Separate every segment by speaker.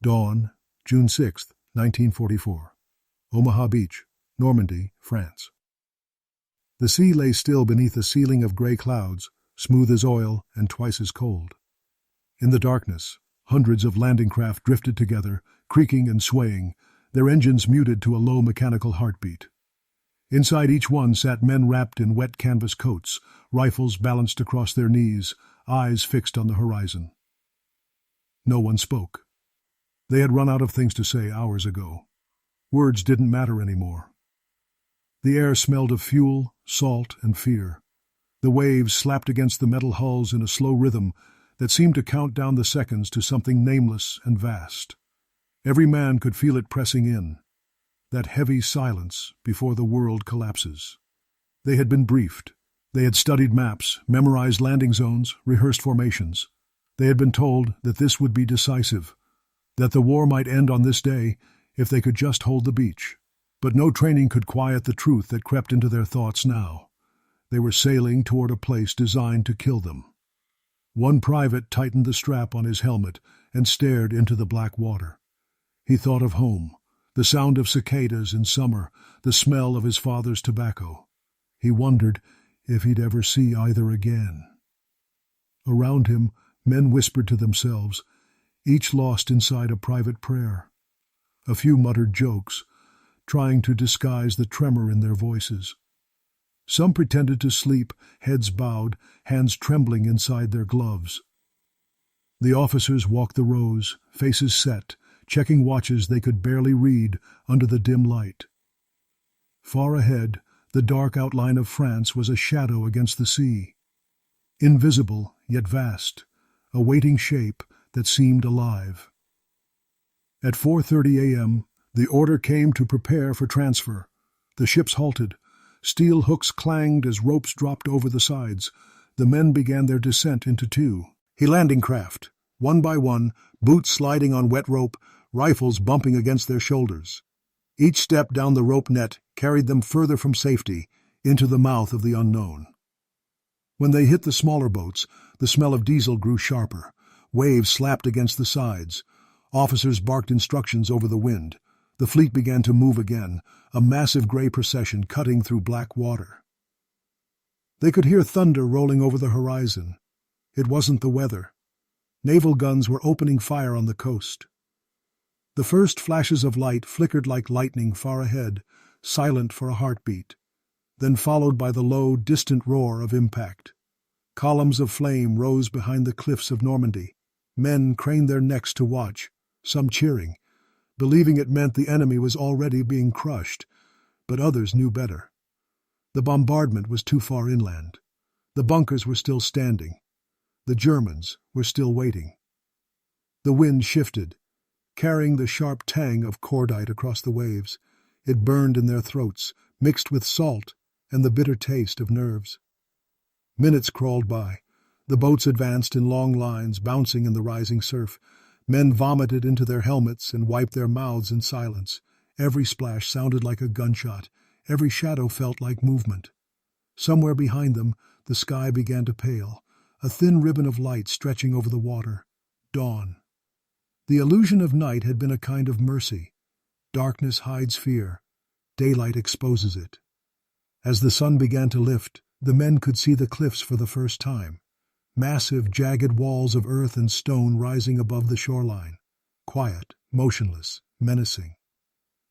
Speaker 1: Dawn, June 6, 1944. Omaha Beach, Normandy, France. The sea lay still beneath a ceiling of gray clouds, smooth as oil and twice as cold. In the darkness, hundreds of landing craft drifted together, creaking and swaying, their engines muted to a low mechanical heartbeat. Inside each one sat men wrapped in wet canvas coats, rifles balanced across their knees, eyes fixed on the horizon. No one spoke. They had run out of things to say hours ago. Words didn't matter anymore. The air smelled of fuel, salt, and fear. The waves slapped against the metal hulls in a slow rhythm that seemed to count down the seconds to something nameless and vast. Every man could feel it pressing in, that heavy silence before the world collapses. They had been briefed. They had studied maps, memorized landing zones, rehearsed formations. They had been told that this would be decisive, that the war might end on this day if they could just hold the beach. But no training could quiet the truth that crept into their thoughts now. They were sailing toward a place designed to kill them. One private tightened the strap on his helmet and stared into the black water. He thought of home, the sound of cicadas in summer, the smell of his father's tobacco. He wondered if he'd ever see either again. Around him, men whispered to themselves, each lost inside a private prayer. A few muttered jokes, trying to disguise the tremor in their voices. Some pretended to sleep, heads bowed, hands trembling inside their gloves. The officers walked the rows, faces set, checking watches they could barely read under the dim light. Far ahead, the dark outline of France was a shadow against the sea. Invisible, yet vast, a waiting shape that seemed alive. At 4:30 a.m., the order came to prepare for transfer. The ships halted. Steel hooks clanged as ropes dropped over the sides. The men began their descent into two. Landing craft, one by one, boots sliding on wet rope, rifles bumping against their shoulders. Each step down the rope net carried them further from safety, into the mouth of the unknown. When they hit the smaller boats, the smell of diesel grew sharper. Waves slapped against the sides. Officers barked instructions over the wind. The fleet began to move again, a massive gray procession cutting through black water. They could hear thunder rolling over the horizon. It wasn't the weather. Naval guns were opening fire on the coast. The first flashes of light flickered like lightning far ahead, silent for a heartbeat, then followed by the low, distant roar of impact. Columns of flame rose behind the cliffs of Normandy. Men craned their necks to watch, some cheering, believing it meant the enemy was already being crushed, but others knew better. The bombardment was too far inland. The bunkers were still standing. The Germans were still waiting. The wind shifted, carrying the sharp tang of cordite across the waves. It burned in their throats, mixed with salt and the bitter taste of nerves. Minutes crawled by. The boats advanced in long lines, bouncing in the rising surf. Men vomited into their helmets and wiped their mouths in silence. Every splash sounded like a gunshot. Every shadow felt like movement. Somewhere behind them, the sky began to pale, a thin ribbon of light stretching over the water. Dawn. The illusion of night had been a kind of mercy. Darkness hides fear. Daylight exposes it. As the sun began to lift, the men could see the cliffs for the first time. Massive, jagged walls of earth and stone rising above the shoreline. Quiet, motionless, menacing.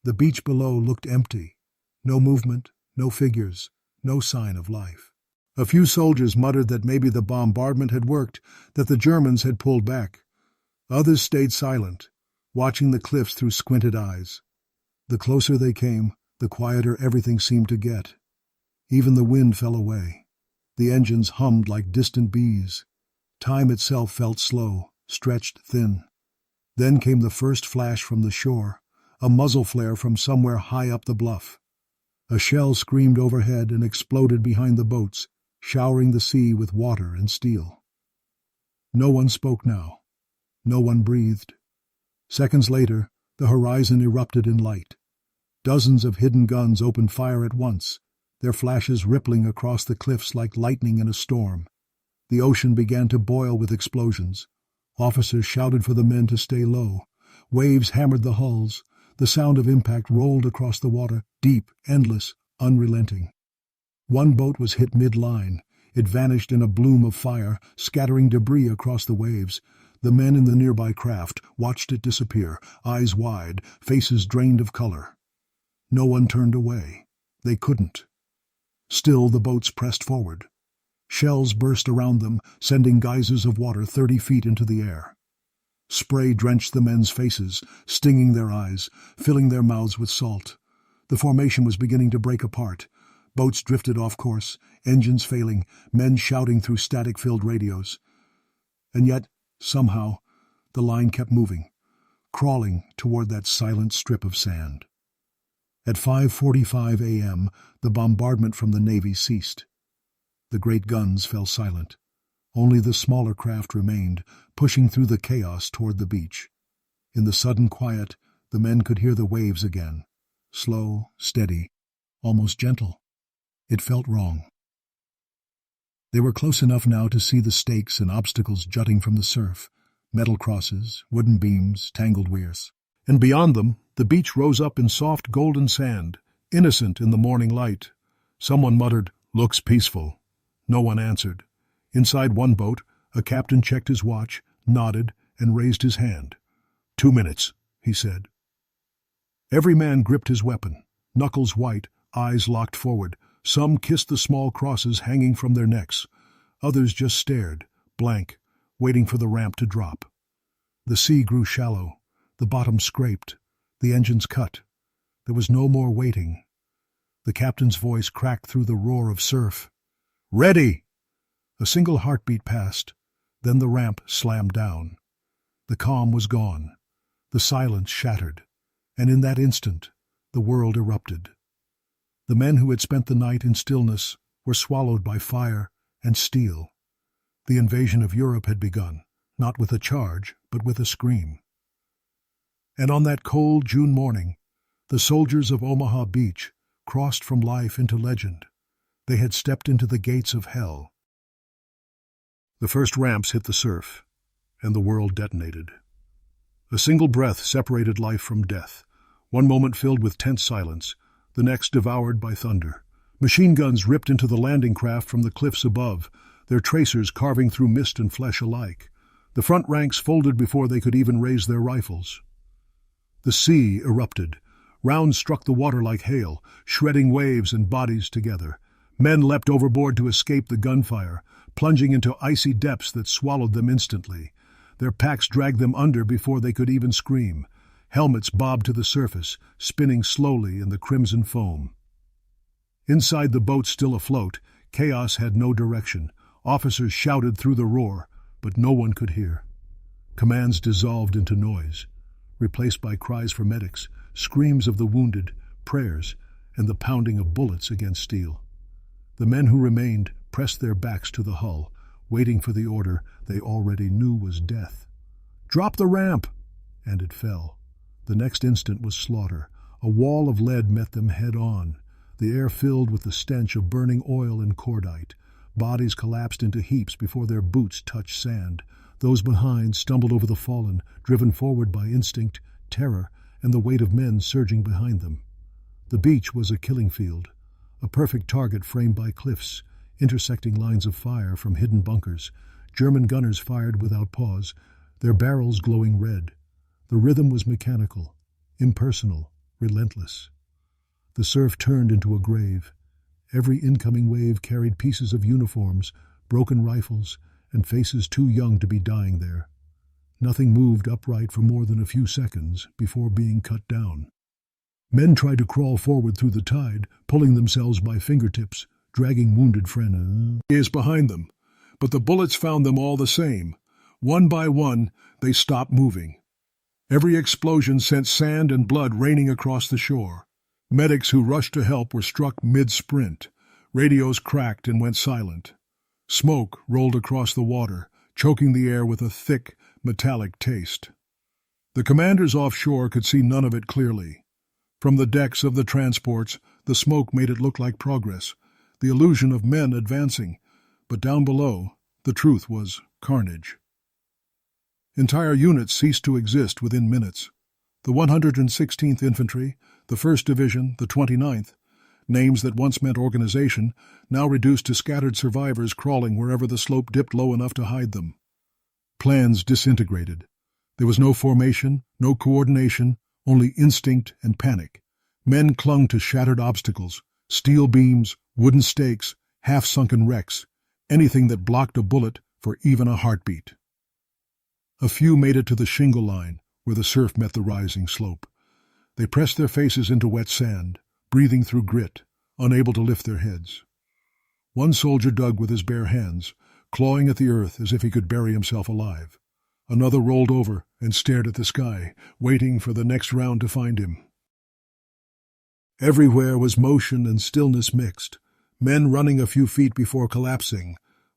Speaker 1: The beach below looked empty. No movement, no figures, no sign of life. A few soldiers muttered that maybe the bombardment had worked, that the Germans had pulled back. Others stayed silent, watching the cliffs through squinted eyes. The closer they came, the quieter everything seemed to get. Even the wind fell away. The engines hummed like distant bees. Time itself felt slow, stretched thin. Then came the first flash from the shore, a muzzle flare from somewhere high up the bluff. A shell screamed overhead and exploded behind the boats, showering the sea with water and steel. No one spoke now. No one breathed. Seconds later, the horizon erupted in light. Dozens of hidden guns opened fire at once, their flashes rippling across the cliffs like lightning in a storm. The ocean began to boil with explosions. Officers shouted for the men to stay low. Waves hammered the hulls. The sound of impact rolled across the water, deep, endless, unrelenting. One boat was hit mid-line. It vanished in a bloom of fire, scattering debris across the waves. The men in the nearby craft watched it disappear, eyes wide, faces drained of color. No one turned away. They couldn't. Still the boats pressed forward. Shells burst around them, sending geysers of water 30 feet into the air. Spray drenched the men's faces, stinging their eyes, filling their mouths with salt. The formation was beginning to break apart. Boats drifted off course, engines failing, men shouting through static-filled radios. And yet, somehow, the line kept moving, crawling toward that silent strip of sand. At 5:45 a.m., the bombardment from the Navy ceased. The great guns fell silent. Only the smaller craft remained, pushing through the chaos toward the beach. In the sudden quiet, the men could hear the waves again, slow, steady, almost gentle. It felt wrong. They were close enough now to see the stakes and obstacles jutting from the surf, metal crosses, wooden beams, tangled weirs. And beyond them, the beach rose up in soft golden sand, innocent in the morning light. Someone muttered, "Looks peaceful." No one answered. Inside one boat, a captain checked his watch, nodded, and raised his hand. 2 minutes, he said. Every man gripped his weapon, knuckles white, eyes locked forward. Some kissed the small crosses hanging from their necks. Others just stared, blank, waiting for the ramp to drop. The sea grew shallow. The bottom scraped. The engines cut. There was no more waiting. The captain's voice cracked through the roar of surf. "Ready!" A single heartbeat passed. Then the ramp slammed down. The calm was gone. The silence shattered. And in that instant, the world erupted. The men who had spent the night in stillness were swallowed by fire and steel. The invasion of Europe had begun, not with a charge, but with a scream. And on that cold June morning, the soldiers of Omaha Beach crossed from life into legend. They had stepped into the gates of hell. The first ramps hit the surf, and the world detonated. A single breath separated life from death, one moment filled with tense silence, the next devoured by thunder. Machine guns ripped into the landing craft from the cliffs above, their tracers carving through mist and flesh alike. The front ranks folded before they could even raise their rifles. The sea erupted. Rounds struck the water like hail, shredding waves and bodies together. Men leapt overboard to escape the gunfire, plunging into icy depths that swallowed them instantly. Their packs dragged them under before they could even scream. Helmets bobbed to the surface, spinning slowly in the crimson foam. Inside the boat still afloat, chaos had no direction. Officers shouted through the roar, but no one could hear. Commands dissolved into noise, replaced by cries for medics, screams of the wounded, prayers, and the pounding of bullets against steel. The men who remained pressed their backs to the hull, waiting for the order they already knew was death. "Drop the ramp!" And it fell. The next instant was slaughter. A wall of lead met them head-on. The air filled with the stench of burning oil and cordite. Bodies collapsed into heaps before their boots touched sand. Those behind stumbled over the fallen, driven forward by instinct, terror, and the weight of men surging behind them. The beach was a killing field, a perfect target framed by cliffs, intersecting lines of fire from hidden bunkers. German gunners fired without pause, their barrels glowing red. The rhythm was mechanical, impersonal, relentless. The surf turned into a grave. Every incoming wave carried pieces of uniforms, broken rifles, and faces too young to be dying there. Nothing moved upright for more than a few seconds before being cut down. Men tried to crawl forward through the tide, pulling themselves by fingertips, dragging wounded friends behind them. But the bullets found them all the same. One by one, they stopped moving. Every explosion sent sand and blood raining across the shore. Medics who rushed to help were struck mid-sprint. Radios cracked and went silent. Smoke rolled across the water, choking the air with a thick, metallic taste. The commanders offshore could see none of it clearly. From the decks of the transports, the smoke made it look like progress, the illusion of men advancing, but down below, the truth was carnage. Entire units ceased to exist within minutes. The 116th Infantry, the 1st Division, the 29th, names that once meant organization, now reduced to scattered survivors crawling wherever the slope dipped low enough to hide them. Plans disintegrated. There was no formation, no coordination, only instinct and panic. Men clung to shattered obstacles, steel beams, wooden stakes, half-sunken wrecks, anything that blocked a bullet for even a heartbeat. A few made it to the shingle line, where the surf met the rising slope. They pressed their faces into wet sand, breathing through grit, unable to lift their heads. One soldier dug with his bare hands, clawing at the earth as if he could bury himself alive. Another rolled over and stared at the sky, waiting for the next round to find him. Everywhere was motion and stillness mixed, men running a few feet before collapsing,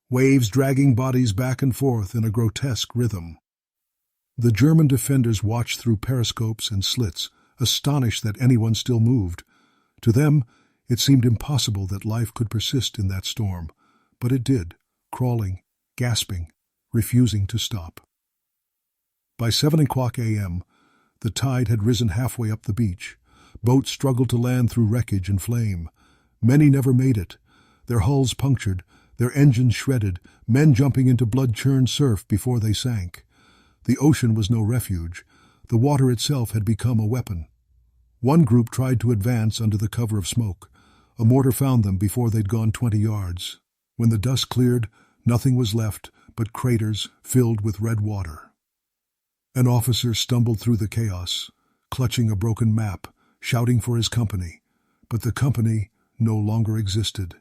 Speaker 1: waves dragging bodies back and forth in a grotesque rhythm. The German defenders watched through periscopes and slits, astonished that anyone still moved. To them, it seemed impossible that life could persist in that storm, but it did, crawling, gasping, refusing to stop. By 7 o'clock a.m., the tide had risen halfway up the beach. Boats struggled to land through wreckage and flame. Many never made it, their hulls punctured, their engines shredded, men jumping into blood-churned surf before they sank. The ocean was no refuge. The water itself had become a weapon. One group tried to advance under the cover of smoke. A mortar found them before they'd gone 20 yards. When the dust cleared, nothing was left but craters filled with red water. An officer stumbled through the chaos, clutching a broken map, shouting for his company, but the company no longer existed.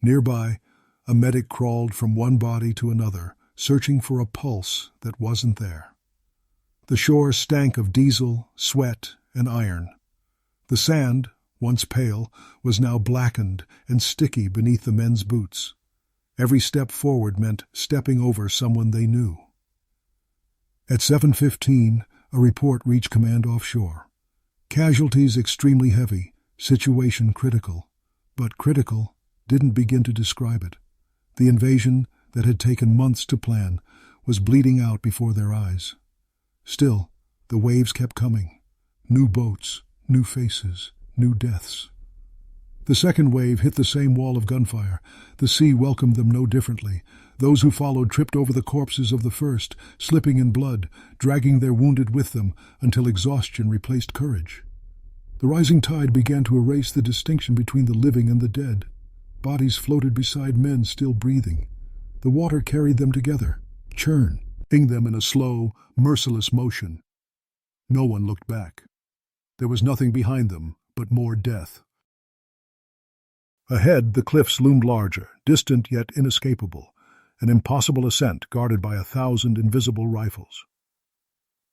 Speaker 1: Nearby, a medic crawled from one body to another, searching for a pulse that wasn't there. The shore stank of diesel, sweat, and iron. The sand, once pale, was now blackened and sticky beneath the men's boots. Every step forward meant stepping over someone they knew. At 7:15, a report reached command offshore. Casualties extremely heavy, situation critical. But critical didn't begin to describe it. The invasion that had taken months to plan was bleeding out before their eyes. Still, the waves kept coming. New boats, new faces, new deaths. The second wave hit the same wall of gunfire. The sea welcomed them no differently. Those who followed tripped over the corpses of the first, slipping in blood, dragging their wounded with them until exhaustion replaced courage. The rising tide began to erase the distinction between the living and the dead. Bodies floated beside men still breathing. The water carried them together, churning them in a slow, merciless motion. No one looked back. There was nothing behind them but more death. Ahead, the cliffs loomed larger, distant yet inescapable, an impossible ascent guarded by 1,000 invisible rifles.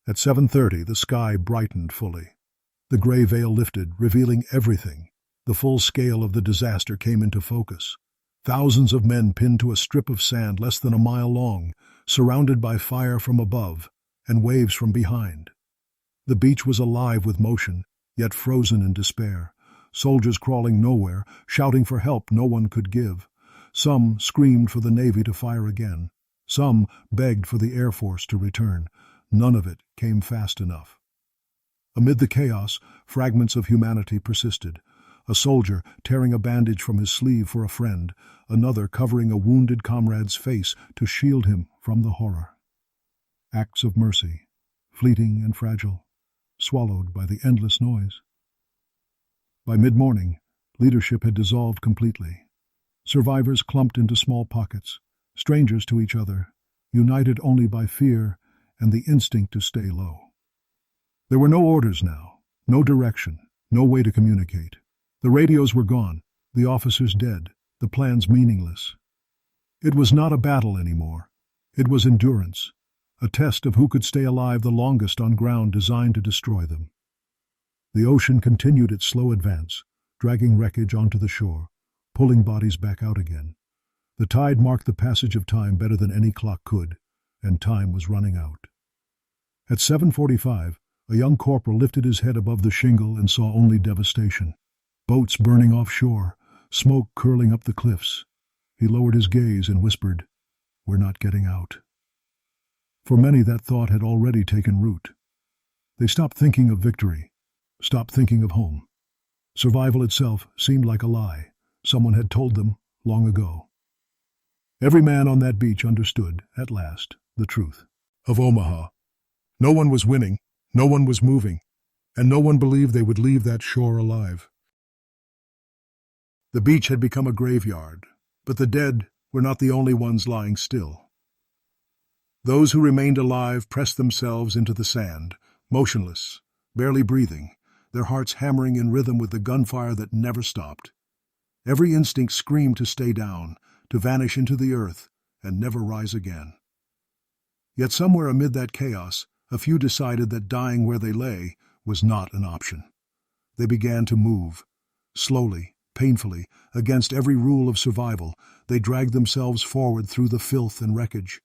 Speaker 1: At 7:30, the sky brightened fully. The gray veil lifted, revealing everything. The full scale of the disaster came into focus. Thousands of men pinned to a strip of sand less than a mile long, surrounded by fire from above and waves from behind. The beach was alive with motion, yet frozen in despair. Soldiers crawling nowhere, shouting for help no one could give. Some screamed for the Navy to fire again. Some begged for the Air Force to return. None of it came fast enough. Amid the chaos, fragments of humanity persisted. A soldier tearing a bandage from his sleeve for a friend, another covering a wounded comrade's face to shield him from the horror. Acts of mercy, fleeting and fragile, swallowed by the endless noise. By mid-morning, leadership had dissolved completely. Survivors clumped into small pockets, strangers to each other, united only by fear and the instinct to stay low. There were no orders now, no direction, no way to communicate. The radios were gone, the officers dead, the plans meaningless. It was not a battle anymore. It was endurance, a test of who could stay alive the longest on ground designed to destroy them. The ocean continued its slow advance, dragging wreckage onto the shore, pulling bodies back out again. The tide marked the passage of time better than any clock could, and time was running out. At 7:45, a young corporal lifted his head above the shingle and saw only devastation. Boats burning offshore, smoke curling up the cliffs. He lowered his gaze and whispered, "We're not getting out." For many that thought had already taken root. They stopped thinking of victory, stopped thinking of home. Survival itself seemed like a lie someone had told them long ago. Every man on that beach understood, at last, the truth of Omaha. No one was winning, no one was moving, and no one believed they would leave that shore alive. The beach had become a graveyard, but the dead were not the only ones lying still. Those who remained alive pressed themselves into the sand, motionless, barely breathing, their hearts hammering in rhythm with the gunfire that never stopped. Every instinct screamed to stay down, to vanish into the earth, and never rise again. Yet somewhere amid that chaos, a few decided that dying where they lay was not an option. They began to move. Slowly, painfully, against every rule of survival, they dragged themselves forward through the filth and wreckage.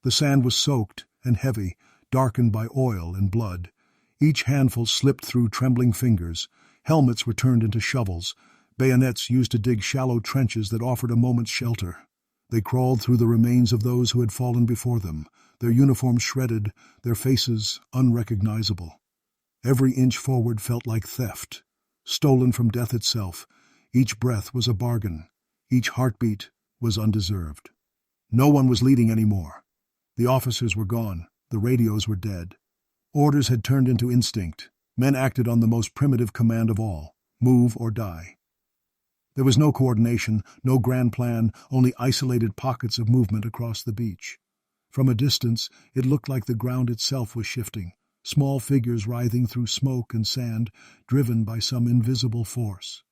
Speaker 1: The sand was soaked and heavy, darkened by oil and blood. Each handful slipped through trembling fingers. Helmets were turned into shovels, bayonets used to dig shallow trenches that offered a moment's shelter. They crawled through the remains of those who had fallen before them, their uniforms shredded, their faces unrecognizable. Every inch forward felt like theft, stolen from death itself. Each breath was a bargain. Each heartbeat was undeserved. No one was leading anymore. The officers were gone. The radios were dead. Orders had turned into instinct. Men acted on the most primitive command of all: move or die. There was no coordination, no grand plan, only isolated pockets of movement across the beach. From a distance, it looked like the ground itself was shifting, small figures writhing through smoke and sand, driven by some invisible force.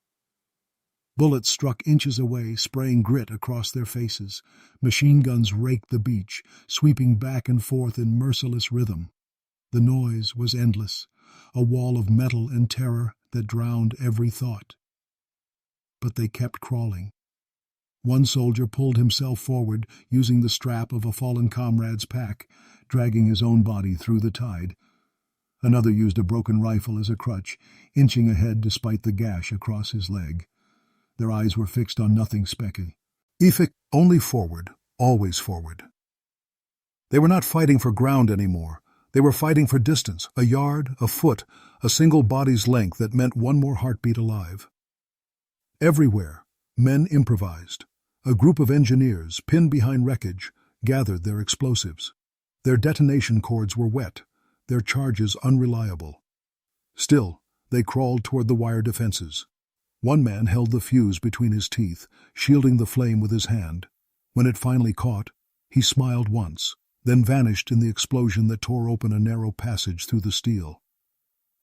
Speaker 1: Bullets struck inches away, spraying grit across their faces. Machine guns raked the beach, sweeping back and forth in merciless rhythm. The noise was endless, a wall of metal and terror that drowned every thought. But they kept crawling. One soldier pulled himself forward, using the strap of a fallen comrade's pack, dragging his own body through the tide. Another used a broken rifle as a crutch, inching ahead despite the gash across his leg. Their eyes were fixed on nothing specky. Only forward, always forward. They were not fighting for ground anymore. They were fighting for distance, a yard, a foot, a single body's length that meant one more heartbeat alive. Everywhere, men improvised. A group of engineers, pinned behind wreckage, gathered their explosives. Their detonation cords were wet, their charges unreliable. Still, they crawled toward the wire defenses. One man held the fuse between his teeth, shielding the flame with his hand. When it finally caught, he smiled once, then vanished in the explosion that tore open a narrow passage through the steel.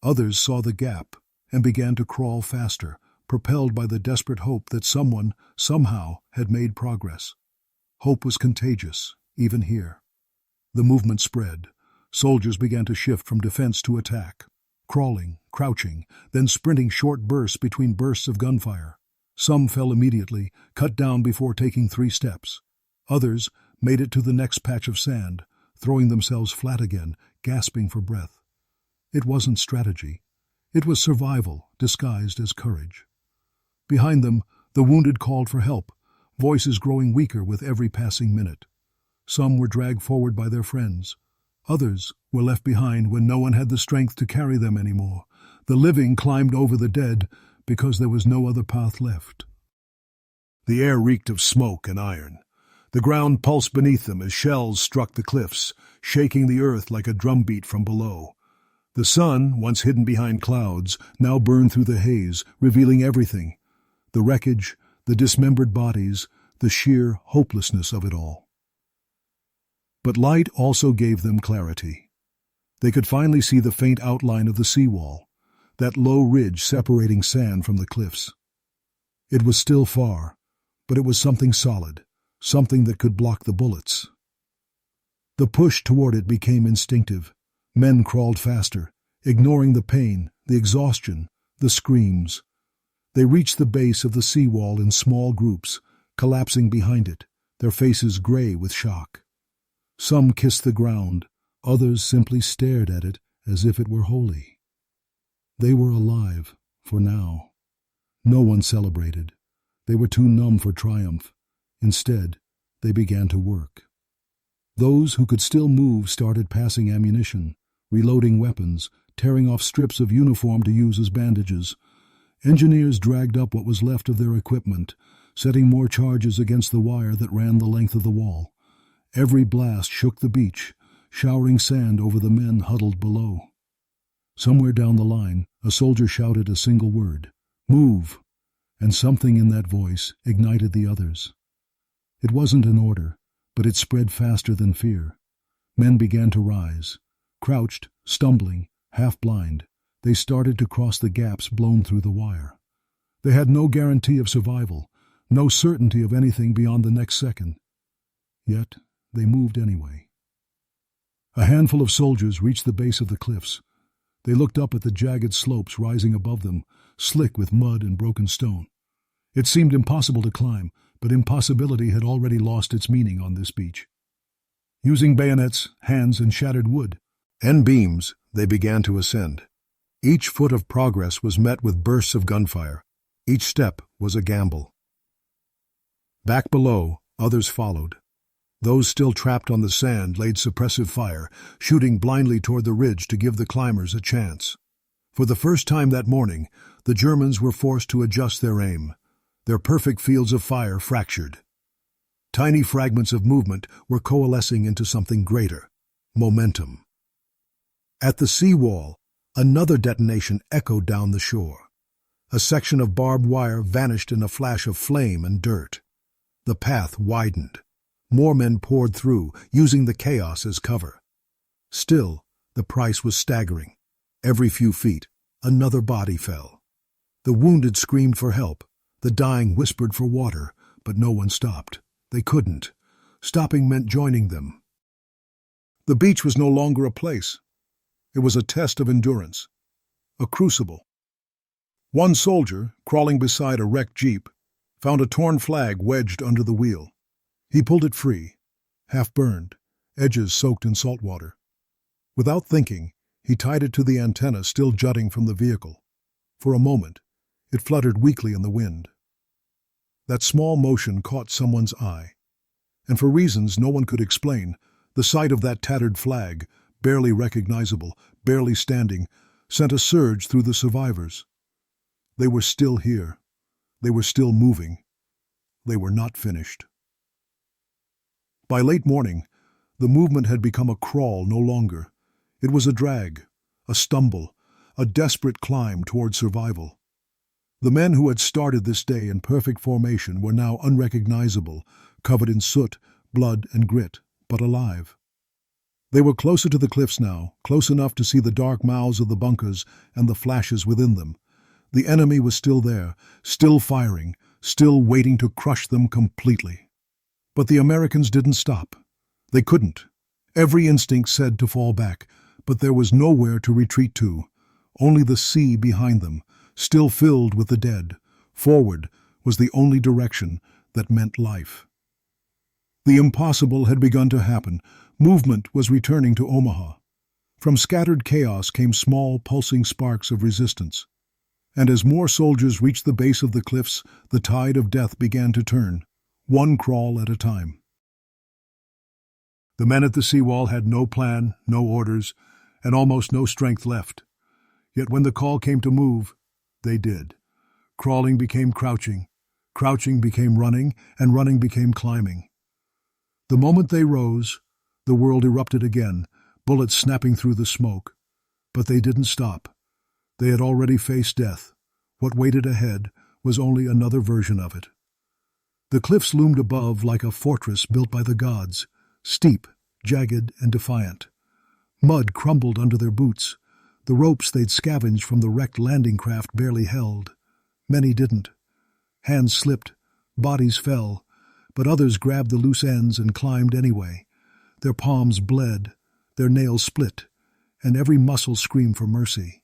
Speaker 1: Others saw the gap and began to crawl faster, propelled by the desperate hope that someone, somehow, had made progress. Hope was contagious, even here. The movement spread. Soldiers began to shift from defense to attack, crawling, crouching, then sprinting short bursts between bursts of gunfire. Some fell immediately, cut down before taking 3 steps. Others made it to the next patch of sand, throwing themselves flat again, gasping for breath. It wasn't strategy. It was survival disguised as courage. Behind them, the wounded called for help, voices growing weaker with every passing minute. Some were dragged forward by their friends. Others were left behind when no one had the strength to carry them anymore. The living climbed over the dead because there was no other path left. The air reeked of smoke and iron. The ground pulsed beneath them as shells struck the cliffs, shaking the earth like a drumbeat from below. The sun, once hidden behind clouds, now burned through the haze, revealing everything: the wreckage, the dismembered bodies, the sheer hopelessness of it all. But light also gave them clarity. They could finally see the faint outline of the seawall, that low ridge separating sand from the cliffs. It was still far, but it was something solid, something that could block the bullets. The push toward it became instinctive. Men crawled faster, ignoring the pain, the exhaustion, the screams. They reached the base of the seawall in small groups, collapsing behind it, their faces gray with shock. Some kissed the ground, others simply stared at it as if it were holy. They were alive, for now. No one celebrated. They were too numb for triumph. Instead, they began to work. Those who could still move started passing ammunition, reloading weapons, tearing off strips of uniform to use as bandages. Engineers dragged up what was left of their equipment, setting more charges against the wire that ran the length of the wall. Every blast shook the beach, showering sand over the men huddled below. Somewhere down the line, a soldier shouted a single word, "Move!" and something in that voice ignited the others. It wasn't an order, but it spread faster than fear. Men began to rise. Crouched, stumbling, half-blind, they started to cross the gaps blown through the wire. They had no guarantee of survival, no certainty of anything beyond the next second. Yet, they moved anyway. A handful of soldiers reached the base of the cliffs. They looked up at the jagged slopes rising above them, slick with mud and broken stone. It seemed impossible to climb, but impossibility had already lost its meaning on this beach. Using bayonets, hands, and shattered wood, and beams, they began to ascend. Each foot of progress was met with bursts of gunfire. Each step was a gamble. Back below, others followed. Those still trapped on the sand laid suppressive fire, shooting blindly toward the ridge to give the climbers a chance. For the first time that morning, the Germans were forced to adjust their aim. Their perfect fields of fire fractured. Tiny fragments of movement were coalescing into something greater, momentum. At the seawall, another detonation echoed down the shore. A section of barbed wire vanished in a flash of flame and dirt. The path widened. More men poured through, using the chaos as cover. Still, the price was staggering. Every few feet, another body fell. The wounded screamed for help. The dying whispered for water, but no one stopped. They couldn't. Stopping meant joining them. The beach was no longer a place. It was a test of endurance, a crucible. One soldier, crawling beside a wrecked jeep, found a torn flag wedged under the wheel. He pulled it free, half-burned, edges soaked in salt water. Without thinking, he tied it to the antenna still jutting from the vehicle. For a moment, it fluttered weakly in the wind. That small motion caught someone's eye, and for reasons no one could explain, the sight of that tattered flag, barely recognizable, barely standing, sent a surge through the survivors. They were still here. They were still moving. They were not finished. By late morning, the movement had become a crawl no longer. It was a drag, a stumble, a desperate climb toward survival. The men who had started this day in perfect formation were now unrecognizable, covered in soot, blood, and grit, but alive. They were closer to the cliffs now, close enough to see the dark mouths of the bunkers and the flashes within them. The enemy was still there, still firing, still waiting to crush them completely. But the Americans didn't stop. They couldn't. Every instinct said to fall back, but there was nowhere to retreat to. Only the sea behind them, still filled with the dead. Forward was the only direction that meant life. The impossible had begun to happen. Movement was returning to Omaha. From scattered chaos came small, pulsing sparks of resistance. And as more soldiers reached the base of the cliffs, the tide of death began to turn, one crawl at a time. The men at the seawall had no plan, no orders, and almost no strength left. Yet when the call came to move, they did. Crawling became crouching, crouching became running, and running became climbing. The moment they rose, the world erupted again, bullets snapping through the smoke. But they didn't stop. They had already faced death. What waited ahead was only another version of it. The cliffs loomed above like a fortress built by the gods, steep, jagged, and defiant. Mud crumbled under their boots. The ropes they'd scavenged from the wrecked landing craft barely held. Many didn't. Hands slipped, bodies fell, but others grabbed the loose ends and climbed anyway. Their palms bled, their nails split, and every muscle screamed for mercy.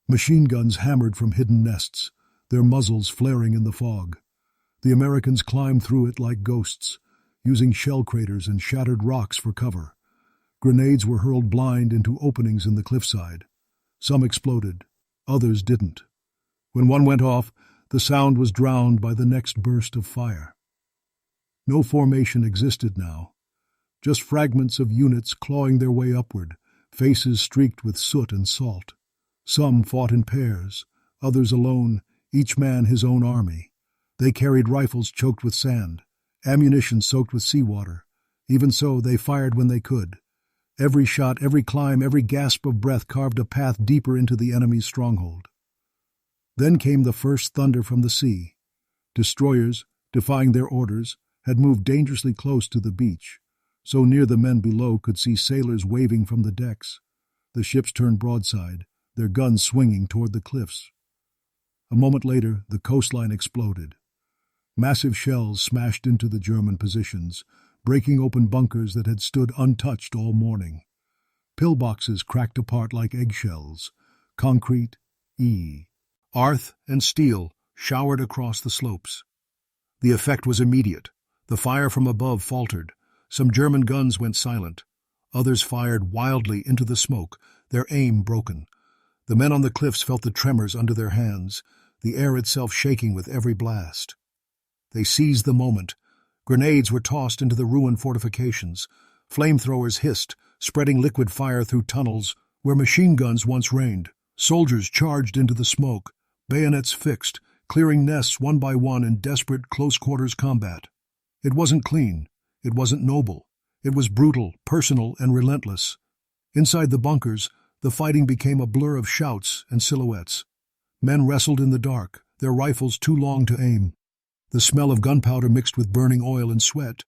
Speaker 1: Machine guns hammered from hidden nests, their muzzles flaring in the fog. The Americans climbed through it like ghosts, using shell craters and shattered rocks for cover. Grenades were hurled blind into openings in the cliffside. Some exploded, others didn't. When one went off, the sound was drowned by the next burst of fire. No formation existed now, just fragments of units clawing their way upward, faces streaked with soot and salt. Some fought in pairs, others alone, each man his own army. They carried rifles choked with sand, ammunition soaked with seawater. Even so, they fired when they could. Every shot, every climb, every gasp of breath carved a path deeper into the enemy's stronghold. Then came the first thunder from the sea. Destroyers, defying their orders, had moved dangerously close to the beach, so near the men below could see sailors waving from the decks. The ships turned broadside, their guns swinging toward the cliffs. A moment later, the coastline exploded. Massive shells smashed into the German positions, breaking open bunkers that had stood untouched all morning. Pillboxes cracked apart like eggshells. Concrete, earth, and steel showered across the slopes. The effect was immediate. The fire from above faltered. Some German guns went silent. Others fired wildly into the smoke, their aim broken. The men on the cliffs felt the tremors under their hands, the air itself shaking with every blast. They seized the moment. Grenades were tossed into the ruined fortifications. Flamethrowers hissed, spreading liquid fire through tunnels where machine guns once reigned. Soldiers charged into the smoke, bayonets fixed, clearing nests one by one in desperate close-quarters combat. It wasn't clean. It wasn't noble. It was brutal, personal, and relentless. Inside the bunkers, the fighting became a blur of shouts and silhouettes. Men wrestled in the dark, their rifles too long to aim. The smell of gunpowder mixed with burning oil and sweat.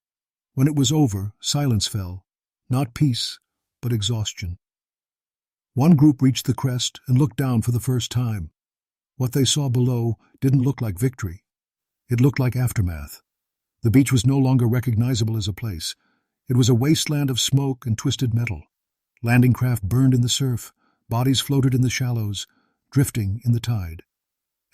Speaker 1: When it was over, silence fell. Not peace, but exhaustion. One group reached the crest and looked down for the first time. What they saw below didn't look like victory. It looked like aftermath. The beach was no longer recognizable as a place. It was a wasteland of smoke and twisted metal. Landing craft burned in the surf. Bodies floated in the shallows, drifting in the tide.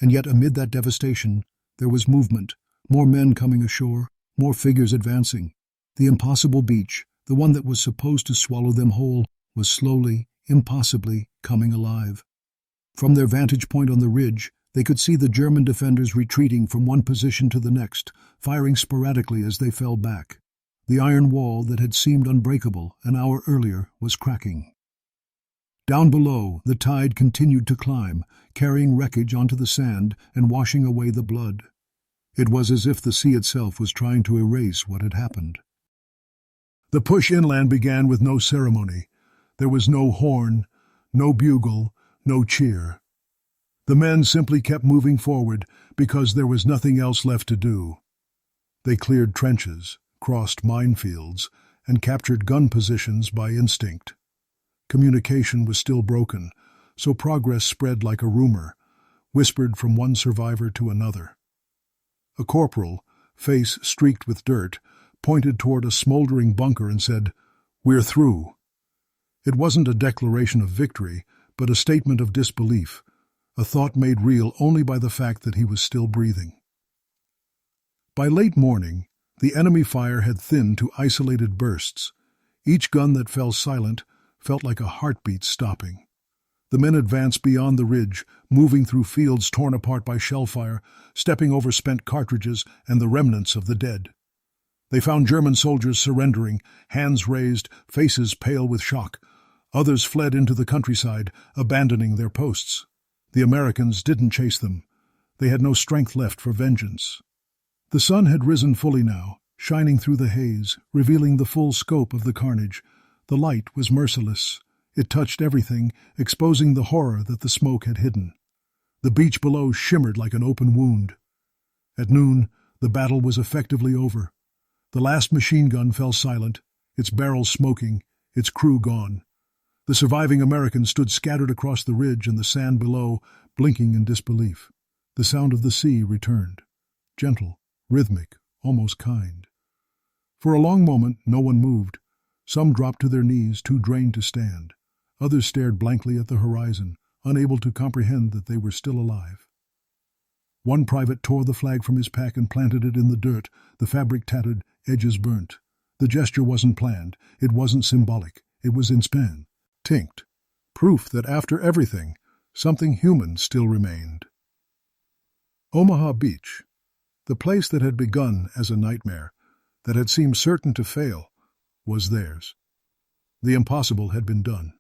Speaker 1: And yet amid that devastation, there was movement, more men coming ashore, more figures advancing. The impossible beach, the one that was supposed to swallow them whole, was slowly, impossibly coming alive. From their vantage point on the ridge, they could see the German defenders retreating from one position to the next, firing sporadically as they fell back. The iron wall that had seemed unbreakable an hour earlier was cracking. Down below, the tide continued to climb, carrying wreckage onto the sand and washing away the blood. It was as if the sea itself was trying to erase what had happened. The push inland began with no ceremony. There was no horn, no bugle, no cheer. The men simply kept moving forward because there was nothing else left to do. They cleared trenches, crossed minefields, and captured gun positions by instinct. Communication was still broken, so progress spread like a rumor, whispered from one survivor to another. A corporal, face streaked with dirt, pointed toward a smoldering bunker and said, "We're through." It wasn't a declaration of victory, but a statement of disbelief, a thought made real only by the fact that he was still breathing. By late morning, the enemy fire had thinned to isolated bursts. Each gun that fell silent felt like a heartbeat stopping. The men advanced beyond the ridge, moving through fields torn apart by shell fire, stepping over spent cartridges and the remnants of the dead. They found German soldiers surrendering, hands raised, faces pale with shock. Others fled into the countryside, abandoning their posts. The Americans didn't chase them. They had no strength left for vengeance. The sun had risen fully now, shining through the haze, revealing the full scope of the carnage. The light was merciless. It touched everything, exposing the horror that the smoke had hidden. The beach below shimmered like an open wound. At noon, the battle was effectively over. The last machine gun fell silent, its barrels smoking, its crew gone. The surviving Americans stood scattered across the ridge and the sand below, blinking in disbelief. The sound of the sea returned, gentle, rhythmic, almost kind. For a long moment, no one moved. Some dropped to their knees, too drained to stand. Others stared blankly at the horizon, unable to comprehend that they were still alive. One private tore the flag from his pack and planted it in the dirt, the fabric tattered, edges burnt. The gesture wasn't planned, it wasn't symbolic, it was instinct. Proof that after everything, something human still remained. Omaha Beach, the place that had begun as a nightmare, that had seemed certain to fail, was theirs. The impossible had been done.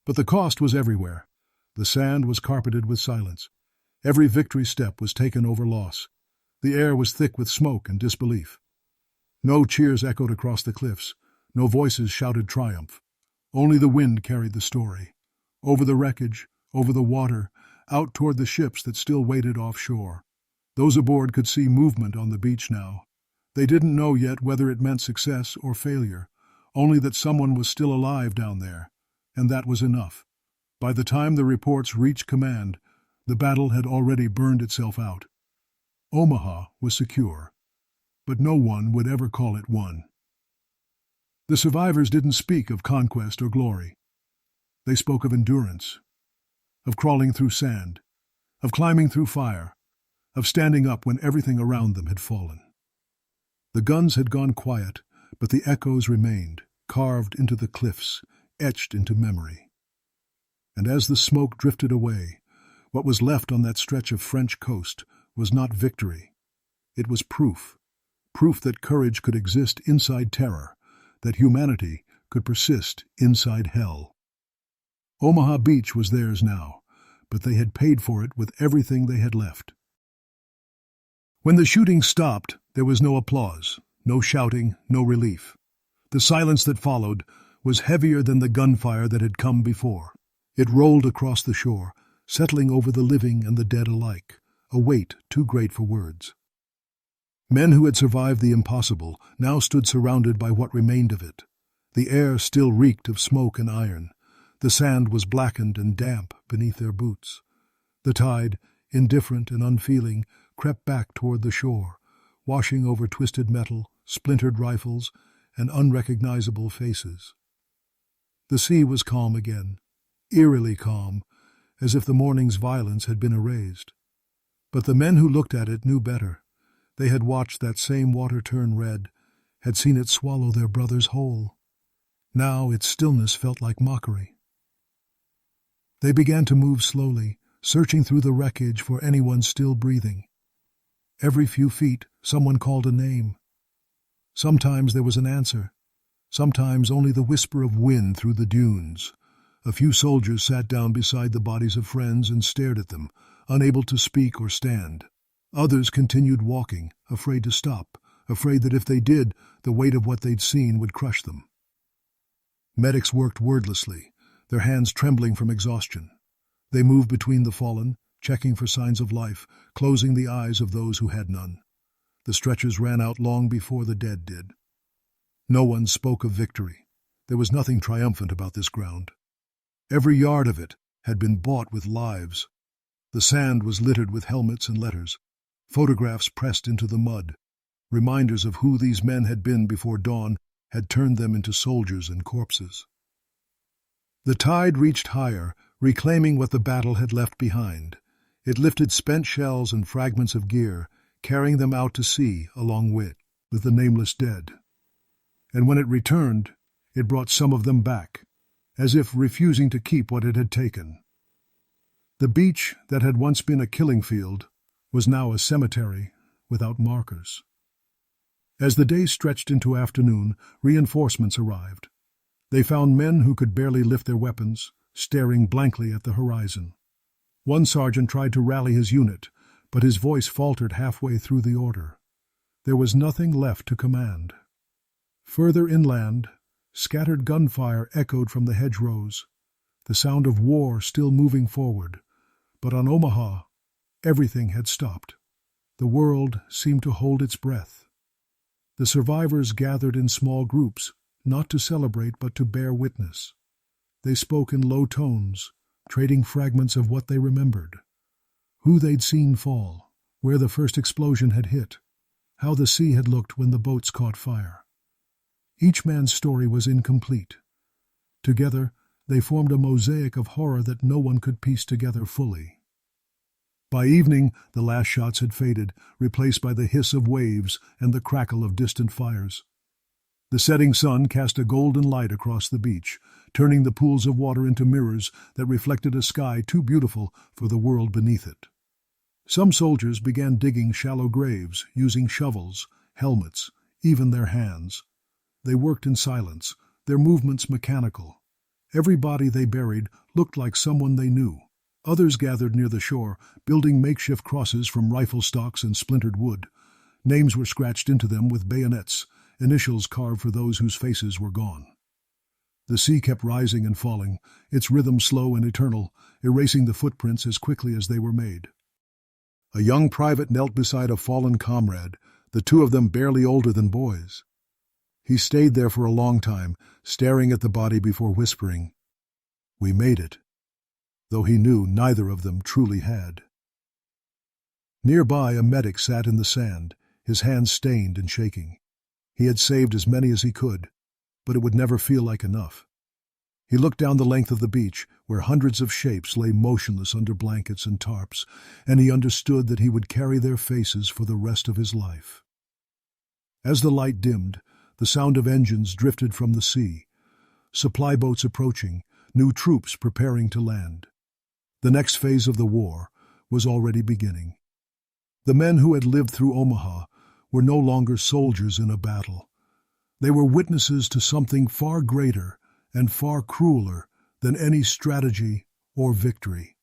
Speaker 1: But the cost was everywhere. The sand was carpeted with silence. Every victory step was taken over loss. The air was thick with smoke and disbelief. No cheers echoed across the cliffs. No voices shouted triumph. Only the wind carried the story. Over the wreckage, over the water, out toward the ships that still waited offshore. Those aboard could see movement on the beach now. They didn't know yet whether it meant success or failure, only that someone was still alive down there, and that was enough. By the time the reports reached command, the battle had already burned itself out. Omaha was secure, but no one would ever call it won. The survivors didn't speak of conquest or glory. They spoke of endurance, of crawling through sand, of climbing through fire, of standing up when everything around them had fallen. The guns had gone quiet, but the echoes remained, carved into the cliffs, etched into memory. And as the smoke drifted away, what was left on that stretch of French coast was not victory. It was proof that courage could exist inside terror, that humanity could persist inside hell. Omaha Beach was theirs now, but they had paid for it with everything they had left. When the shooting stopped, there was no applause, no shouting, no relief. The silence that followed was heavier than the gunfire that had come before. It rolled across the shore, settling over the living and the dead alike, a weight too great for words. Men who had survived the impossible now stood surrounded by what remained of it. The air still reeked of smoke and iron. The sand was blackened and damp beneath their boots. The tide, indifferent and unfeeling, crept back toward the shore, washing over twisted metal, splintered rifles, and unrecognizable faces. The sea was calm again, eerily calm, as if the morning's violence had been erased. But the men who looked at it knew better. They had watched that same water turn red, had seen it swallow their brothers whole. Now its stillness felt like mockery. They began to move slowly, searching through the wreckage for anyone still breathing. Every few feet, someone called a name. Sometimes there was an answer, sometimes only the whisper of wind through the dunes. A few soldiers sat down beside the bodies of friends and stared at them, unable to speak or stand. Others continued walking, afraid to stop, afraid that if they did, the weight of what they'd seen would crush them. Medics worked wordlessly, their hands trembling from exhaustion. They moved between the fallen, checking for signs of life, closing the eyes of those who had none. The stretchers ran out long before the dead did. No one spoke of victory. There was nothing triumphant about this ground. Every yard of it had been bought with lives. The sand was littered with helmets and letters, photographs pressed into the mud. Reminders of who these men had been before dawn had turned them into soldiers and corpses. The tide reached higher, reclaiming what the battle had left behind. It lifted spent shells and fragments of gear, carrying them out to sea along with the nameless dead. And when it returned, it brought some of them back, as if refusing to keep what it had taken. The beach that had once been a killing field was now a cemetery without markers. As the day stretched into afternoon, reinforcements arrived. They found men who could barely lift their weapons, staring blankly at the horizon. One sergeant tried to rally his unit, but his voice faltered halfway through the order. There was nothing left to command. Further inland, scattered gunfire echoed from the hedgerows, the sound of war still moving forward. But on Omaha, everything had stopped. The world seemed to hold its breath. The survivors gathered in small groups, not to celebrate but to bear witness. They spoke in low tones, trading fragments of what they remembered. Who they'd seen fall, where the first explosion had hit, how the sea had looked when the boats caught fire. Each man's story was incomplete. Together, they formed a mosaic of horror that no one could piece together fully. By evening, the last shots had faded, replaced by the hiss of waves and the crackle of distant fires. The setting sun cast a golden light across the beach, turning the pools of water into mirrors that reflected a sky too beautiful for the world beneath it. Some soldiers began digging shallow graves, using shovels, helmets, even their hands. They worked in silence, their movements mechanical. Every body they buried looked like someone they knew. Others gathered near the shore, building makeshift crosses from rifle stocks and splintered wood. Names were scratched into them with bayonets, initials carved for those whose faces were gone. The sea kept rising and falling, its rhythm slow and eternal, erasing the footprints as quickly as they were made. A young private knelt beside a fallen comrade, the two of them barely older than boys. He stayed there for a long time, staring at the body before whispering, "We made it," though he knew neither of them truly had. Nearby, a medic sat in the sand, his hands stained and shaking. He had saved as many as he could, but it would never feel like enough. He looked down the length of the beach, where hundreds of shapes lay motionless under blankets and tarps, and he understood that he would carry their faces for the rest of his life. As the light dimmed, the sound of engines drifted from the sea. Supply boats approaching, new troops preparing to land. The next phase of the war was already beginning. The men who had lived through Omaha were no longer soldiers in a battle. They were witnesses to something far greater and far crueler than any strategy or victory.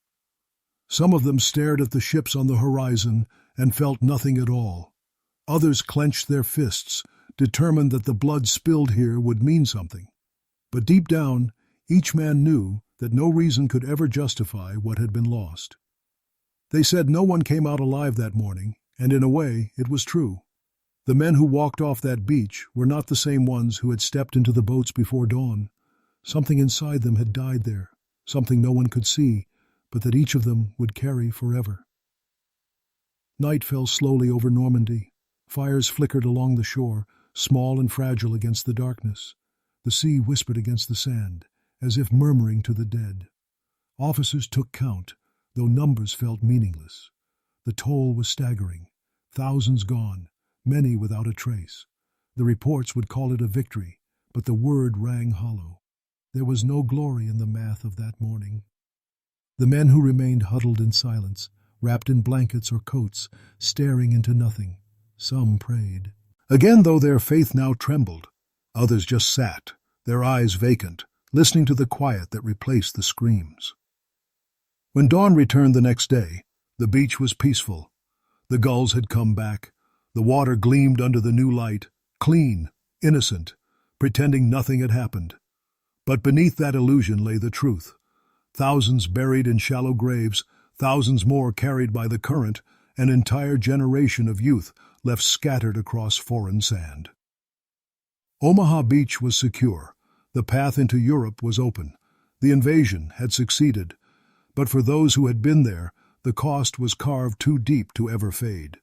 Speaker 1: Some of them stared at the ships on the horizon and felt nothing at all. Others clenched their fists, determined that the blood spilled here would mean something. But deep down, each man knew that no reason could ever justify what had been lost. They said no one came out alive that morning, and in a way, it was true. The men who walked off that beach were not the same ones who had stepped into the boats before dawn. Something inside them had died there, something no one could see, but that each of them would carry forever. Night fell slowly over Normandy. Fires flickered along the shore, small and fragile against the darkness. The sea whispered against the sand, as if murmuring to the dead. Officers took count, though numbers felt meaningless. The toll was staggering. Thousands gone, many without a trace. The reports would call it a victory, but the word rang hollow. There was no glory in the math of that morning. The men who remained huddled in silence, wrapped in blankets or coats, staring into nothing. Some prayed. Again, though, their faith now trembled. Others just sat, their eyes vacant, listening to the quiet that replaced the screams. When dawn returned the next day, the beach was peaceful. The gulls had come back. The water gleamed under the new light, clean, innocent, pretending nothing had happened. But beneath that illusion lay the truth. Thousands buried in shallow graves, thousands more carried by the current, an entire generation of youth left scattered across foreign sand. Omaha Beach was secure. The path into Europe was open. The invasion had succeeded. But for those who had been there, the cost was carved too deep to ever fade.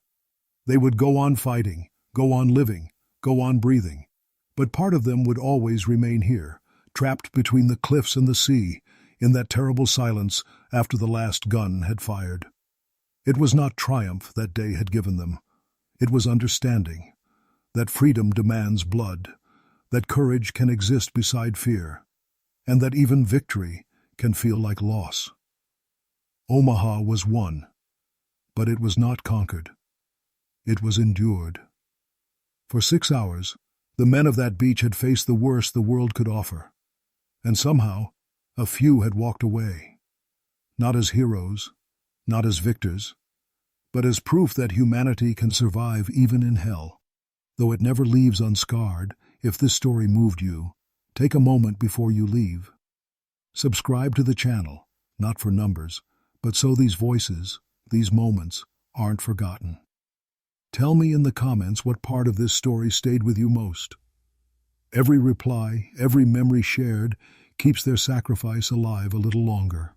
Speaker 1: They would go on fighting, go on living, go on breathing. But part of them would always remain here, trapped between the cliffs and the sea, in that terrible silence after the last gun had fired. It was not triumph that day had given them. It was understanding, that freedom demands blood, that courage can exist beside fear, and that even victory can feel like loss. Omaha was won, but it was not conquered. It was endured. For 6 hours, the men of that beach had faced the worst the world could offer, and somehow a few had walked away, not as heroes, not as victors, but as proof that humanity can survive even in hell. Though it never leaves unscarred, if this story moved you, take a moment before you leave. Subscribe to the channel, not for numbers, but so these voices, these moments, aren't forgotten. Tell me in the comments what part of this story stayed with you most. Every reply, every memory shared, keeps their sacrifice alive a little longer.